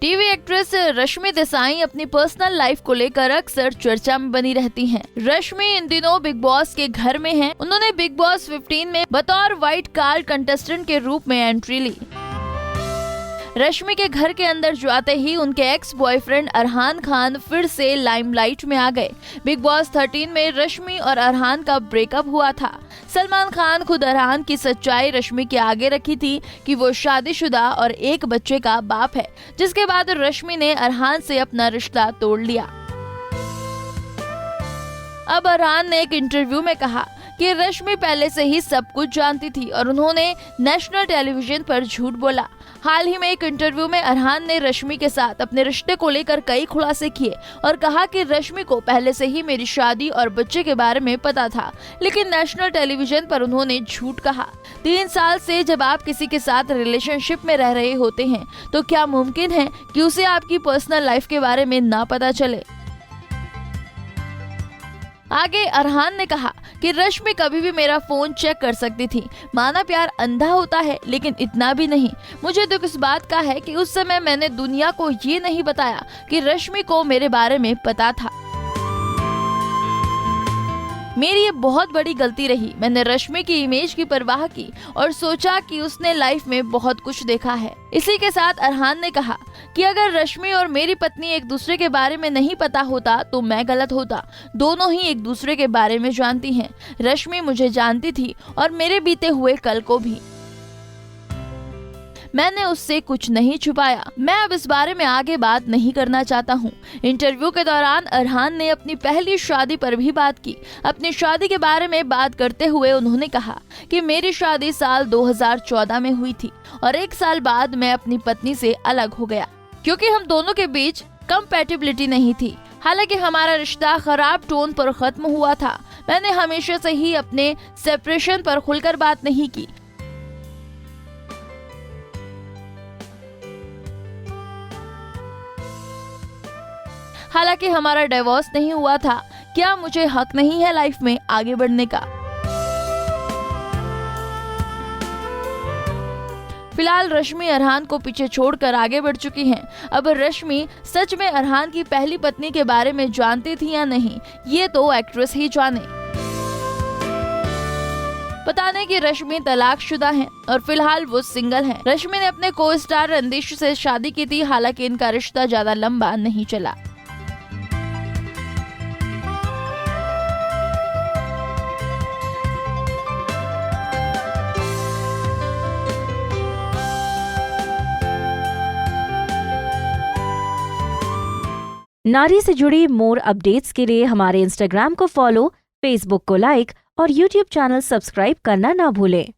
TV actress Rashmi Desai अपनी personal life को लेकर अक्सर चर्चा में बनी रहती हैं। रश्मि इन दिनों बिग बॉस के घर में हैं। उन्होंने बिग बॉस 15 में बतौर व्हाइट कार्ड कंटेस्टेंट के रूप में एंट्री ली। रश्मि के घर के अंदर जाते ही उनके एक्स बॉयफ्रेंड अरहान खान फिर से लाइमलाइट में आ गए। बिग बॉस 13 में रश्मि और अरहान का ब्रेकअप हुआ था। सलमान खान खुद अरहान की सच्चाई रश्मि के आगे रखी थी कि वो शादीशुदा और एक बच्चे का बाप है, जिसके बाद रश्मि ने अरहान से अपना रिश्ता तोड़ लिया। अब अरहान ने एक इंटरव्यू में कहा कि रश्मि पहले से ही सब कुछ जानती थी और उन्होंने नेशनल टेलीविजन पर झूठ बोला। हाल ही में एक इंटरव्यू में अरहान ने रश्मि के साथ अपने रिश्ते को लेकर कई खुलासे किए और कहा कि रश्मि को पहले से ही मेरी शादी और बच्चे के बारे में पता था, लेकिन नेशनल टेलीविजन पर उन्होंने झूठ कहा। 3 साल से जब आप किसी के साथ रिलेशनशिप में रह रहे होते हैं तो क्या मुमकिन है कि उसे आपकी पर्सनल लाइफ के बारे में ना पता चले। आगे अरहान ने कहा कि रश्मि कभी भी मेरा फोन चेक कर सकती थी। माना प्यार अंधा होता है, लेकिन इतना भी नहीं। मुझे दुख इस बात का है कि उस समय मैंने दुनिया को ये नहीं बताया कि रश्मि को मेरे बारे में पता था। मेरी ये बहुत बड़ी गलती रही। मैंने रश्मि की इमेज की परवाह की और सोचा कि उसने लाइफ में बहुत कुछ देखा है। इसी के साथ अरहान ने कहा कि अगर रश्मि और मेरी पत्नी एक दूसरे के बारे में नहीं पता होता तो मैं गलत होता। दोनों ही एक दूसरे के बारे में जानती हैं। रश्मि मुझे जानती थी और मेरे बीते हुए कल को भी। मैंने उससे कुछ नहीं छुपाया। मैं अब इस बारे में आगे बात नहीं करना चाहता हूँ। इंटरव्यू के दौरान अरहान ने अपनी पहली शादी पर भी बात की। अपनी शादी के बारे में बात करते हुए उन्होंने कहा कि मेरी शादी साल 2014 में हुई थी और 1 साल बाद मैं अपनी पत्नी से अलग हो गया क्योंकि हम दोनों के बीच कंपैटिबिलिटी नहीं थी। हालांकि हमारा रिश्ता खराब टोन पर खत्म हुआ था। मैंने हमेशा से ही अपने सेपरेशन पर खुलकर बात नहीं की। हालांकि हमारा डिवोर्स नहीं हुआ था। क्या मुझे हक नहीं है लाइफ में आगे बढ़ने का? फिलहाल रश्मि अरहान को पीछे छोड़कर आगे बढ़ चुकी हैं। अब रश्मि सच में अरहान की पहली पत्नी के बारे में जानती थी या नहीं, ये तो एक्ट्रेस ही जाने। बता दें कि रश्मि तलाकशुदा हैं और फिलहाल वो सिंगल हैं। रश्मि ने अपने को स्टार रणदीप से शादी की थी। हालांकि इनका रिश्ता ज्यादा लंबा नहीं चला। नारी से जुड़ी मोर अपडेट्स के लिए हमारे इंस्टाग्राम को फॉलो, फेसबुक को लाइक और यूट्यूब चैनल सब्सक्राइब करना ना भूलें।